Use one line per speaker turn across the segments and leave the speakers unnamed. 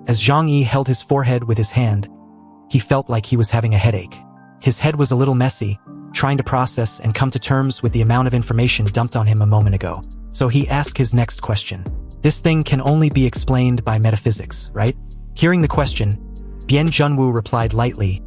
As Zhang Yi held his forehead with his hand, he felt like he was having a headache. His head was a little messy, trying to process and come to terms with the amount of information dumped on him a moment ago. So he asked his next question. This thing can only be explained by metaphysics, right? Hearing the question, Bien Junwoo replied lightly,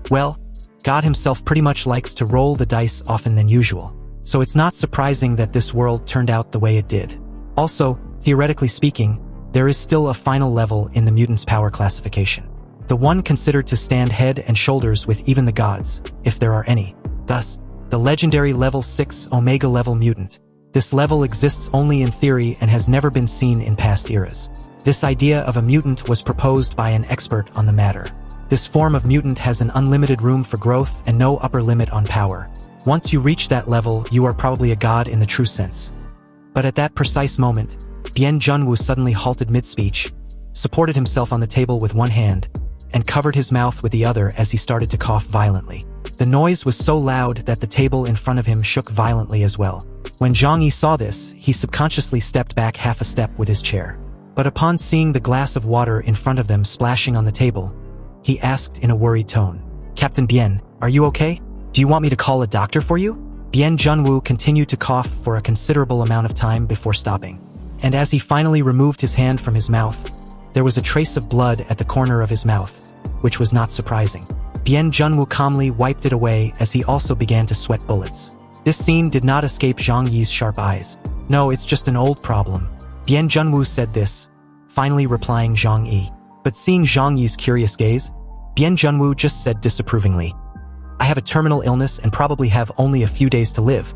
well, God himself pretty much likes to roll the dice often than usual. So it's not surprising that this world turned out the way it did. Also, theoretically speaking, there is still a final level in the mutant's power classification. The one considered to stand head and shoulders with even the gods, if there are any. Thus, the legendary level 6 Omega level mutant. This level exists only in theory and has never been seen in past eras. This idea of a mutant was proposed by an expert on the matter. This form of mutant has an unlimited room for growth and no upper limit on power. Once you reach that level, you are probably a god in the true sense. But at that precise moment, Bien Junwoo suddenly halted mid-speech, supported himself on the table with one hand, and covered his mouth with the other as he started to cough violently. The noise was so loud that the table in front of him shook violently as well. When Zhang Yi saw this, he subconsciously stepped back half a step with his chair. But upon seeing the glass of water in front of them splashing on the table, he asked in a worried tone, Captain Bien, are you okay? Do you want me to call a doctor for you? Bien Junwoo continued to cough for a considerable amount of time before stopping. And as he finally removed his hand from his mouth, there was a trace of blood at the corner of his mouth, which was not surprising. Bien Junwoo calmly wiped it away as he also began to sweat bullets. This scene did not escape Zhang Yi's sharp eyes. No, it's just an old problem. Bien Junwoo said this, finally replying Zhang Yi. But seeing Zhang Yi's curious gaze, Bien Junwoo just said disapprovingly, I have a terminal illness and probably have only a few days to live.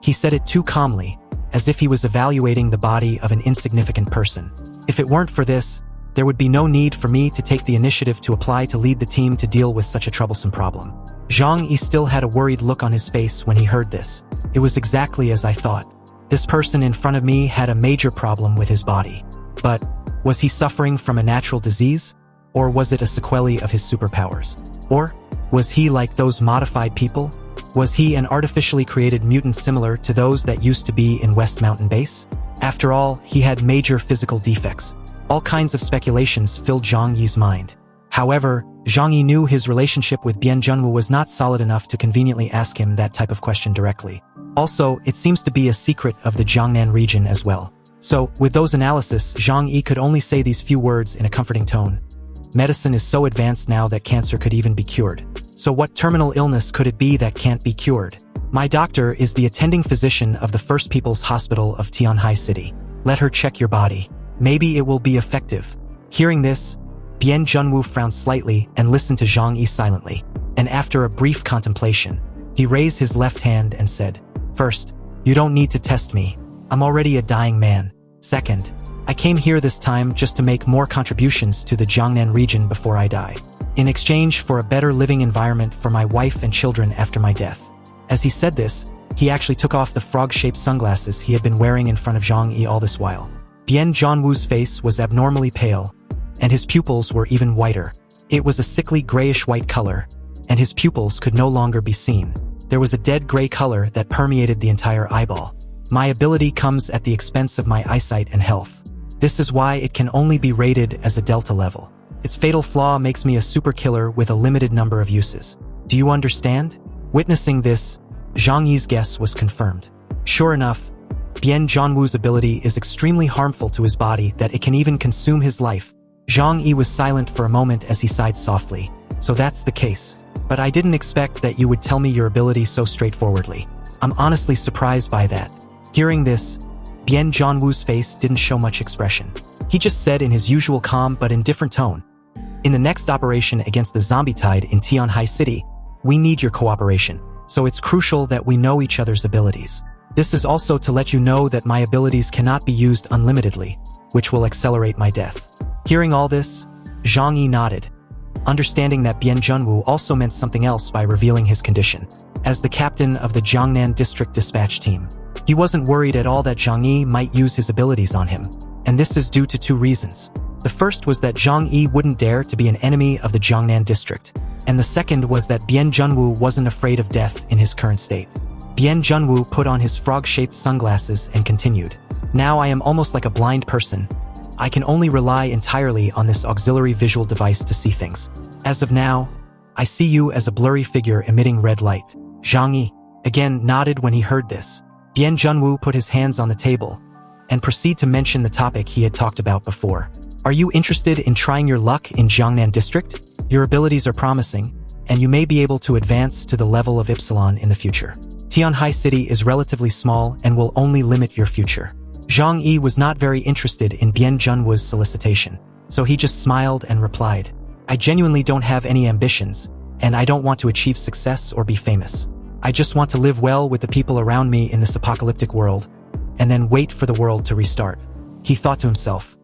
He said it too calmly, as if he was evaluating the body of an insignificant person. If it weren't for this, there would be no need for me to take the initiative to apply to lead the team to deal with such a troublesome problem. Zhang Yi still had a worried look on his face when he heard this. It was exactly as I thought. This person in front of me had a major problem with his body. But was he suffering from a natural disease? Or was it a sequelae of his superpowers? Or was he like those modified people? Was he an artificially created mutant similar to those that used to be in West Mountain Base? After all, he had major physical defects. All kinds of speculations filled Zhang Yi's mind. However, Zhang Yi knew his relationship with Bien Junwoo was not solid enough to conveniently ask him that type of question directly. Also, it seems to be a secret of the Jiangnan region as well. So, with those analysis, Zhang Yi could only say these few words in a comforting tone. Medicine is so advanced now that cancer could even be cured. So what terminal illness could it be that can't be cured? My doctor is the attending physician of the First People's Hospital of Tianhai City. Let her check your body. Maybe it will be effective. Hearing this, Bien Junwoo frowned slightly and listened to Zhang Yi silently. And after a brief contemplation, he raised his left hand and said, First, you don't need to test me. I'm already a dying man. Second, I came here this time just to make more contributions to the Jiangnan region before I die, in exchange for a better living environment for my wife and children after my death. As he said this, he actually took off the frog-shaped sunglasses he had been wearing in front of Zhang Yi all this while. Bien Junwoo's face was abnormally pale, and his pupils were even whiter. It was a sickly grayish-white color, and his pupils could no longer be seen. There was a dead gray color that permeated the entire eyeball. My ability comes at the expense of my eyesight and health. This is why it can only be rated as a delta level. Its fatal flaw makes me a super killer with a limited number of uses. Do you understand? Witnessing this, Zhang Yi's guess was confirmed. Sure enough, Bien Junwoo's ability is extremely harmful to his body that it can even consume his life. Zhang Yi was silent for a moment as he sighed softly. So that's the case. But I didn't expect that you would tell me your ability so straightforwardly. I'm honestly surprised by that. Hearing this, Bien Junwoo's face didn't show much expression. He just said in his usual calm but indifferent tone, In the next operation against the zombie tide in Tianhai City, we need your cooperation, so it's crucial that we know each other's abilities. This is also to let you know that my abilities cannot be used unlimitedly, which will accelerate my death. Hearing all this, Zhang Yi nodded, understanding that Bien Junwoo also meant something else by revealing his condition. As the captain of the Jiangnan District Dispatch Team, he wasn't worried at all that Zhang Yi might use his abilities on him, and this is due to two reasons. The first was that Zhang Yi wouldn't dare to be an enemy of the Jiangnan district, and the second was that Bien Junwoo wasn't afraid of death in his current state. Bien Junwoo put on his frog-shaped sunglasses and continued, Now I am almost like a blind person. I can only rely entirely on this auxiliary visual device to see things. As of now, I see you as a blurry figure emitting red light. Zhang Yi again nodded when he heard this. Bien Junwoo put his hands on the table and proceeded to mention the topic he had talked about before. Are you interested in trying your luck in Jiangnan District? Your abilities are promising, and you may be able to advance to the level of Epsilon in the future. Tianhai City is relatively small and will only limit your future. Zhang Yi was not very interested in Bien Junwoo's solicitation, so he just smiled and replied, I genuinely don't have any ambitions, and I don't want to achieve success or be famous. I just want to live well with the people around me in this apocalyptic world, and then wait for the world to restart. He thought to himself,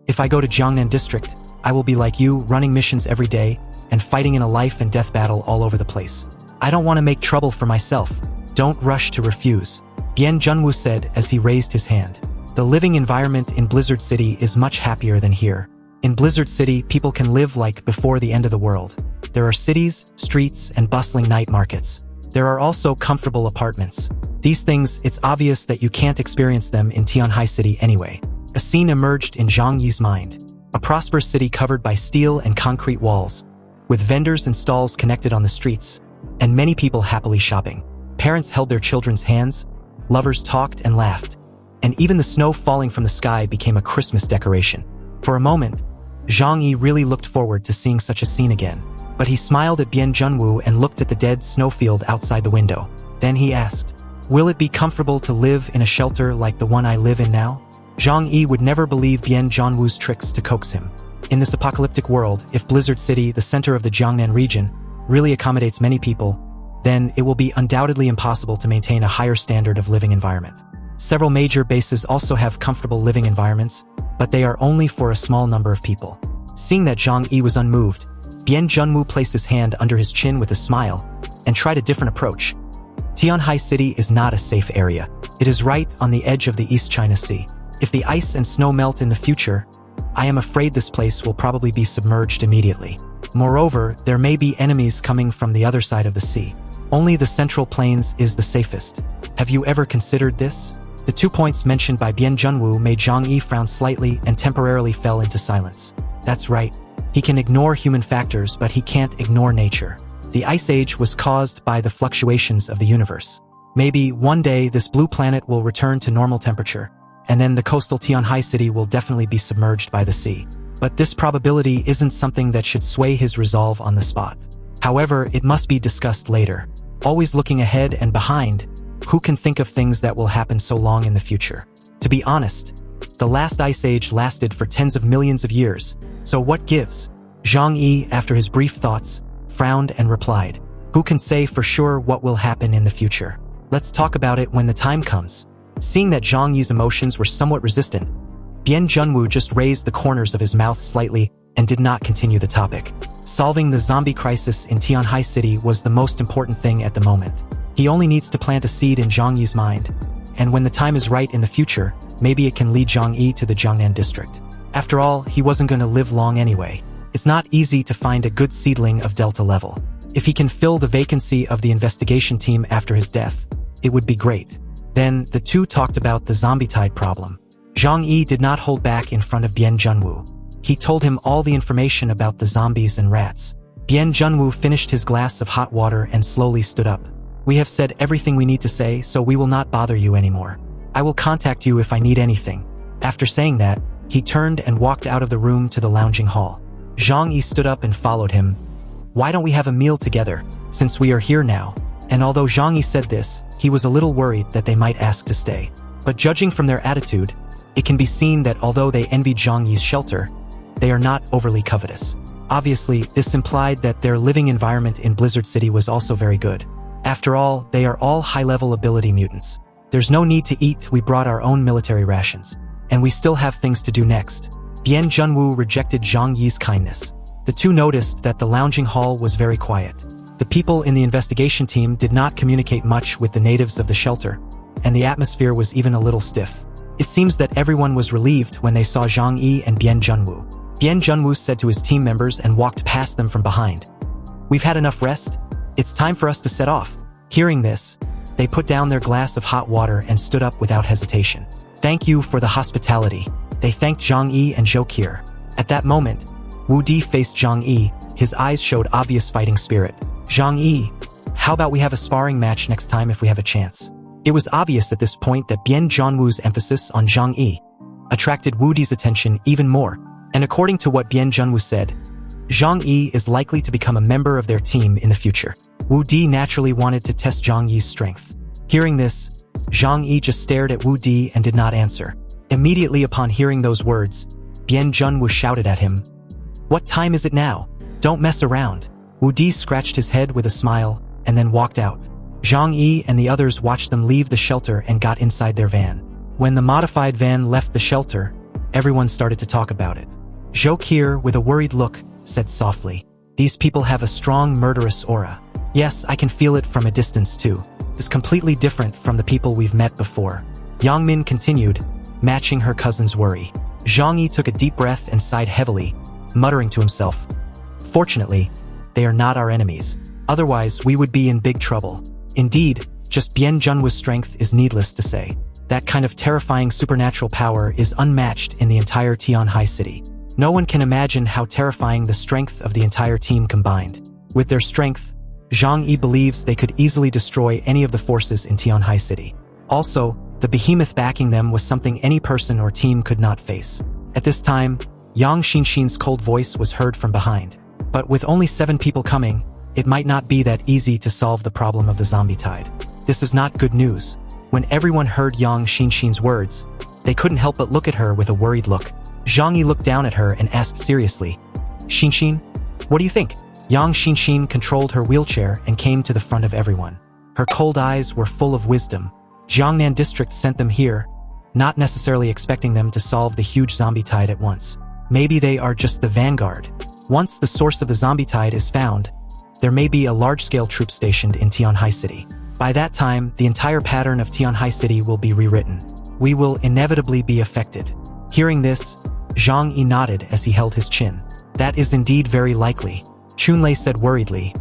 if I go to Jiangnan District, I will be like you, running missions every day and fighting in a life and death battle all over the place. I don't want to make trouble for myself. Don't rush to refuse, Bien Junwoo said as he raised his hand. The living environment in Blizzard City is much happier than here. In Blizzard City, people can live like before the end of the world. There are cities, streets, and bustling night markets. There are also comfortable apartments. These things, it's obvious that you can't experience them in Tianhai City anyway. A scene emerged in Zhang Yi's mind. A prosperous city covered by steel and concrete walls, with vendors and stalls connected on the streets, and many people happily shopping. Parents held their children's hands, lovers talked and laughed, and even the snow falling from the sky became a Christmas decoration. For a moment, Zhang Yi really looked forward to seeing such a scene again, but he smiled at Bien Junwoo and looked at the dead snowfield outside the window. Then he asked, will it be comfortable to live in a shelter like the one I live in now? Zhang Yi would never believe Bien Junwoo's tricks to coax him. In this apocalyptic world, if Blizzard City, the center of the Jiangnan region, really accommodates many people, then it will be undoubtedly impossible to maintain a higher standard of living environment. Several major bases also have comfortable living environments, but they are only for a small number of people. Seeing that Zhang Yi was unmoved, Bien Junwoo placed his hand under his chin with a smile and tried a different approach. Tianhai City is not a safe area. It is right on the edge of the East China Sea. If the ice and snow melt in the future, I am afraid this place will probably be submerged immediately. Moreover, there may be enemies coming from the other side of the sea. Only the Central Plains is the safest. Have you ever considered this? The 2 points mentioned by Bien Junwoo made Zhang Yi frown slightly and temporarily fell into silence. That's right. He can ignore human factors, but he can't ignore nature. The Ice Age was caused by the fluctuations of the universe. Maybe one day this blue planet will return to normal temperature, and then the coastal Tianhai City will definitely be submerged by the sea. But this probability isn't something that should sway his resolve on the spot. However, it must be discussed later. Always looking ahead and behind, who can think of things that will happen so long in the future? To be honest, the last Ice Age lasted for tens of millions of years, so what gives? Zhang Yi, after his brief thoughts, frowned and replied, who can say for sure what will happen in the future? Let's talk about it when the time comes. Seeing that Zhang Yi's emotions were somewhat resistant, Bien Junwoo just raised the corners of his mouth slightly and did not continue the topic. Solving the zombie crisis in Tianhai City was the most important thing at the moment. He only needs to plant a seed in Zhang Yi's mind, and when the time is right in the future, maybe it can lead Zhang Yi to the Jiangnan district. After all, he wasn't going to live long anyway. It's not easy to find a good seedling of Delta level. If he can fill the vacancy of the investigation team after his death, it would be great. Then, the two talked about the zombie tide problem. Zhang Yi did not hold back in front of Bien Junwoo. He told him all the information about the zombies and rats. Bien Junwoo finished his glass of hot water and slowly stood up. We have said everything we need to say, so we will not bother you anymore. I will contact you if I need anything. After saying that, he turned and walked out of the room to the lounging hall. Zhang Yi stood up and followed him. Why don't we have a meal together, since we are here now? And although Zhang Yi said this, he was a little worried that they might ask to stay. But judging from their attitude, it can be seen that although they envied Zhang Yi's shelter, they are not overly covetous. Obviously, this implied that their living environment in Blizzard City was also very good. After all, they are all high-level ability mutants. There's no need to eat, we brought our own military rations. And we still have things to do next. Bien Junwoo rejected Zhang Yi's kindness. The two noticed that the lounging hall was very quiet. The people in the investigation team did not communicate much with the natives of the shelter, and the atmosphere was even a little stiff. It seems that everyone was relieved when they saw Zhang Yi and Bien Junwoo. Bien Junwoo said to his team members and walked past them from behind. We've had enough rest. It's time for us to set off. Hearing this, they put down their glass of hot water and stood up without hesitation. Thank you for the hospitality. They thanked Zhang Yi and Zhou Qi. At that moment, Wu Di faced Zhang Yi. His eyes showed obvious fighting spirit. Zhang Yi, how about we have a sparring match next time if we have a chance? It was obvious at this point that Bian Zhanwu's emphasis on Zhang Yi attracted Wu Di's attention even more, and according to what Bian Zhanwu said, Zhang Yi is likely to become a member of their team in the future. Wu Di naturally wanted to test Zhang Yi's strength. Hearing this, Zhang Yi just stared at Wu Di and did not answer. Immediately upon hearing those words, Bian Zhanwu shouted at him, "What time is it now? Don't mess around." Wu Di scratched his head with a smile and then walked out. Zhang Yi and the others watched them leave the shelter and got inside their van. When the modified van left the shelter, everyone started to talk about it. Zhou Qi, with a worried look, said softly, "These people have a strong murderous aura. Yes, I can feel it from a distance too. It's completely different from the people we've met before." Yang Min continued, matching her cousin's worry. Zhang Yi took a deep breath and sighed heavily, muttering to himself, "Fortunately, they are not our enemies. Otherwise, we would be in big trouble." Indeed, just Bian Zhanwu's strength is needless to say. That kind of terrifying supernatural power is unmatched in the entire Tianhai city. No one can imagine how terrifying the strength of the entire team combined. With their strength, Zhang Yi believes they could easily destroy any of the forces in Tianhai city. Also, the behemoth backing them was something any person or team could not face. At this time, Yang Xinxin's cold voice was heard from behind. But with only 7 people coming, it might not be that easy to solve the problem of the zombie tide. This is not good news. When everyone heard Yang Xinxin's words, they couldn't help but look at her with a worried look. Zhang Yi looked down at her and asked seriously, "Xinxin, what do you think?" Yang Xinxin controlled her wheelchair and came to the front of everyone. Her cold eyes were full of wisdom. Jiangnan district sent them here, not necessarily expecting them to solve the huge zombie tide at once. Maybe they are just the vanguard. Once the source of the zombie tide is found, there may be a large-scale troop stationed in Tianhai City. By that time, the entire pattern of Tianhai City will be rewritten. We will inevitably be affected. Hearing this, Zhang Yi nodded as he held his chin. That is indeed very likely. Chunlei said worriedly.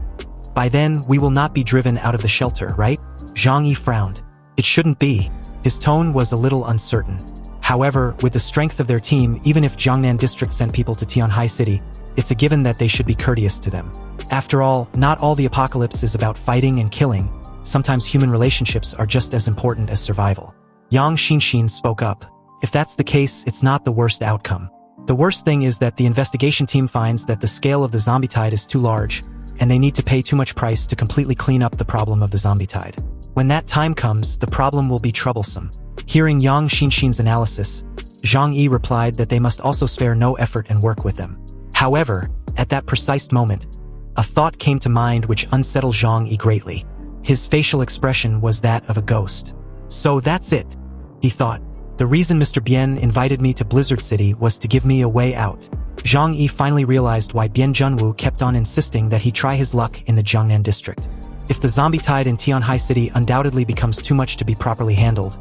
By then, we will not be driven out of the shelter, right? Zhang Yi frowned. It shouldn't be. His tone was a little uncertain. However, with the strength of their team, even if Jiangnan district sent people to Tianhai City, it's a given that they should be courteous to them. After all, not all the apocalypse is about fighting and killing. Sometimes human relationships are just as important as survival. Yang Xinxin spoke up. If that's the case, it's not the worst outcome. The worst thing is that the investigation team finds that the scale of the zombie tide is too large, and they need to pay too much price to completely clean up the problem of the zombie tide. When that time comes, the problem will be troublesome. Hearing Yang Xinxin's analysis, Zhang Yi replied that they must also spare no effort and work with them. However, at that precise moment, a thought came to mind which unsettled Zhang Yi greatly. His facial expression was that of a ghost. So that's it, he thought. The reason Mr. Bian invited me to Blizzard City was to give me a way out. Zhang Yi finally realized why Bian Zhanwu kept on insisting that he try his luck in the Jiangnan district. If the zombie tide in Tianhai City undoubtedly becomes too much to be properly handled,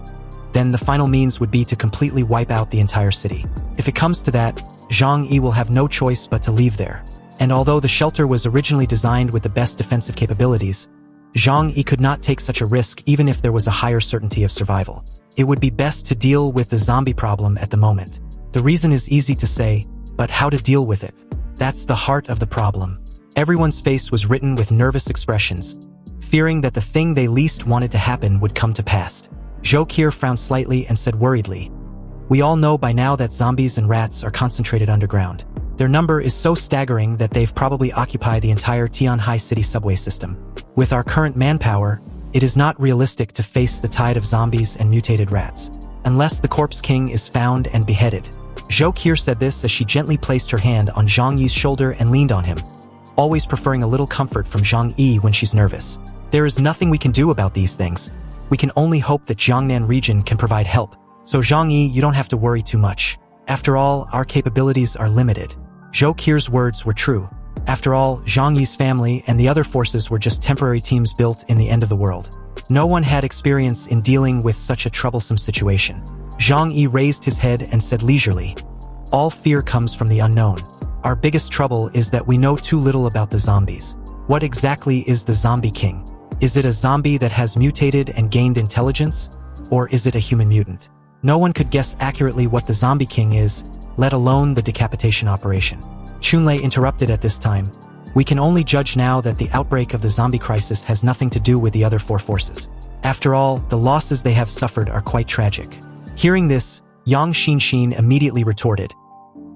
then the final means would be to completely wipe out the entire city. If it comes to that, Zhang Yi will have no choice but to leave there. And although the shelter was originally designed with the best defensive capabilities, Zhang Yi could not take such a risk even if there was a higher certainty of survival. It would be best to deal with the zombie problem at the moment. The reason is easy to say, but how to deal with it? That's the heart of the problem. Everyone's face was written with nervous expressions, fearing that the thing they least wanted to happen would come to pass. Zhou Qi frowned slightly and said worriedly, "We all know by now that zombies and rats are concentrated underground. Their number is so staggering that they've probably occupied the entire Tianhai City subway system. With our current manpower, it is not realistic to face the tide of zombies and mutated rats, unless the Corpse King is found and beheaded." Zhou Qi said this as she gently placed her hand on Zhang Yi's shoulder and leaned on him, always preferring a little comfort from Zhang Yi when she's nervous. "There is nothing we can do about these things. We can only hope that Jiangnan region can provide help. So Zhang Yi, you don't have to worry too much. After all, our capabilities are limited." Zhou Qi's words were true. After all, Zhang Yi's family and the other forces were just temporary teams built in the end of the world. No one had experience in dealing with such a troublesome situation. Zhang Yi raised his head and said leisurely, "All fear comes from the unknown. Our biggest trouble is that we know too little about the zombies. What exactly is the zombie king? Is it a zombie that has mutated and gained intelligence? Or is it a human mutant? No one could guess accurately what the zombie king is, let alone the decapitation operation. Chunlei interrupted at this time. We can only judge now that the outbreak of the zombie crisis has nothing to do with the other four forces. After all, the losses they have suffered are quite tragic. Hearing this, Yang Xinshin immediately retorted.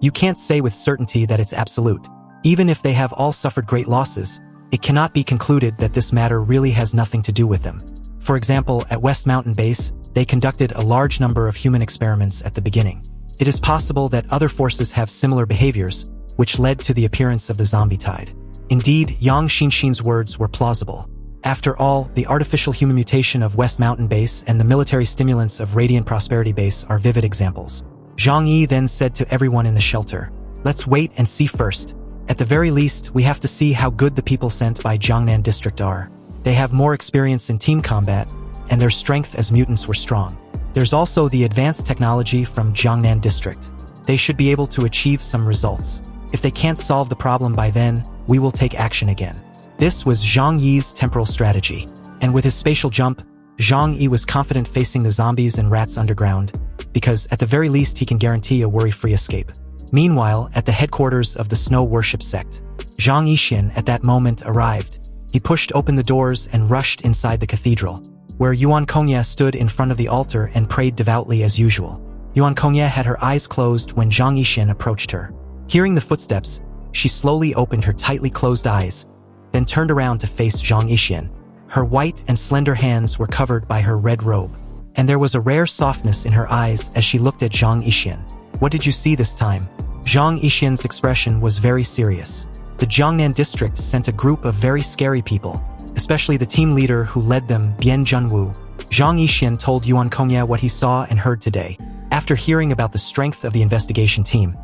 You can't say with certainty that it's absolute. Even if they have all suffered great losses, it cannot be concluded that this matter really has nothing to do with them. For example, at West Mountain Base, they conducted a large number of human experiments at the beginning. It is possible that other forces have similar behaviors, which led to the appearance of the zombie tide. Indeed, Yang Xinshin's words were plausible. After all, the artificial human mutation of West Mountain Base and the military stimulants of Radiant Prosperity Base are vivid examples. Zhang Yi then said to everyone in the shelter, "Let's wait and see first. At the very least, we have to see how good the people sent by Jiangnan District are. They have more experience in team combat, and their strength as mutants were strong. There's also the advanced technology from Jiangnan District. They should be able to achieve some results. If they can't solve the problem by then, we will take action again." This was Zhang Yi's temporal strategy, and with his spatial jump, Zhang Yi was confident facing the zombies and rats underground, because at the very least he can guarantee a worry-free escape. Meanwhile, at the headquarters of the Snow Worship Sect, Zhang Yixin at that moment arrived. He pushed open the doors and rushed inside the cathedral, where Yuan Kongye stood in front of the altar and prayed devoutly as usual. Yuan Kongye had her eyes closed when Zhang Yixin approached her. Hearing the footsteps, she slowly opened her tightly closed eyes, then turned around to face Zhang Yixin. Her white and slender hands were covered by her red robe, and there was a rare softness in her eyes as she looked at Zhang Yixin. "What did you see this time?" Zhang Yixin's expression was very serious. The Jiangnan district sent a group of very scary people, especially the team leader who led them, Bian Junwu. Zhang Yixin told Yuan Kongye what he saw and heard today. After hearing about the strength of the investigation team,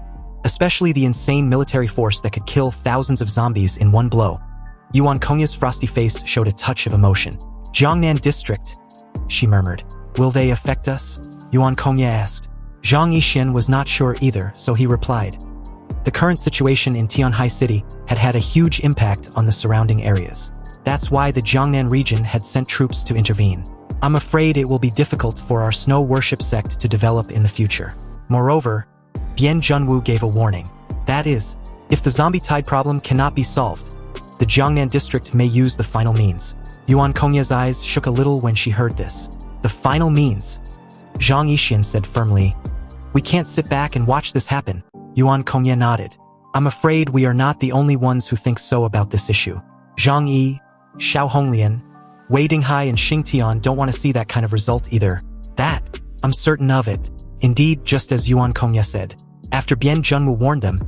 especially the insane military force that could kill thousands of zombies in one blow, Yuan Kongye's frosty face showed a touch of emotion. "Jiangnan district," she murmured. "Will they affect us?" Yuan Kongye asked. Zhang Yixin was not sure either, so he replied. The current situation in Tianhai City had had a huge impact on the surrounding areas. That's why the Jiangnan region had sent troops to intervene. I'm afraid it will be difficult for our Snow Worship sect to develop in the future. Moreover, Bian Junwu gave a warning. That is, if the zombie tide problem cannot be solved, the Jiangnan district may use the final means. Yuan Kongye's eyes shook a little when she heard this. The final means? Zhang Yixin said firmly. We can't sit back and watch this happen. Yuan Kongye nodded. I'm afraid we are not the only ones who think so about this issue. Zhang Yi, Xiao Honglian, Wei Dinghai and Xing Tian don't want to see that kind of result either. That, I'm certain of it. Indeed, just as Yuan Kongye said. After Bian Junwu warned them,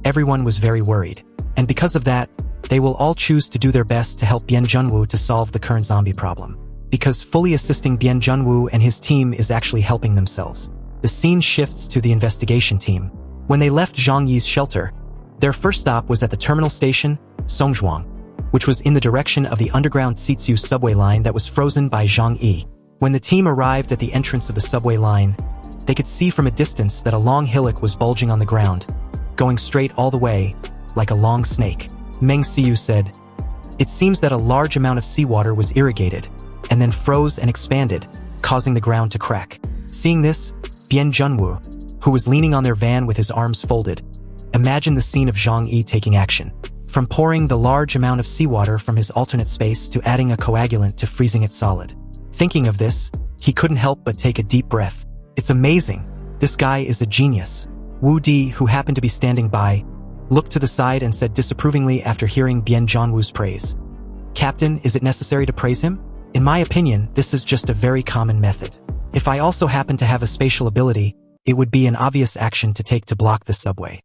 everyone was very worried. And because of that, they will all choose to do their best to help Bian Junwu to solve the current zombie problem. Because fully assisting Bian Junwu and his team is actually helping themselves. The scene shifts to the investigation team. When they left Zhang Yi's shelter, their first stop was at the terminal station, Songzhuang, which was in the direction of the underground Xiziu subway line that was frozen by Zhang Yi. When the team arrived at the entrance of the subway line, they could see from a distance that a long hillock was bulging on the ground, going straight all the way, like a long snake. Meng Xiu said, "It seems that a large amount of seawater was irrigated, and then froze and expanded, causing the ground to crack." Seeing this, Bian Junwu, who was leaning on their van with his arms folded, imagined the scene of Zhang Yi taking action. From pouring the large amount of seawater from his alternate space to adding a coagulant to freezing it solid. Thinking of this, he couldn't help but take a deep breath. It's amazing. This guy is a genius. Wu Di, who happened to be standing by, looked to the side and said disapprovingly after hearing Bian Junwu's praise. "Captain, is it necessary to praise him? In my opinion, this is just a very common method. If I also happen to have a spatial ability, it would be an obvious action to take to block the subway."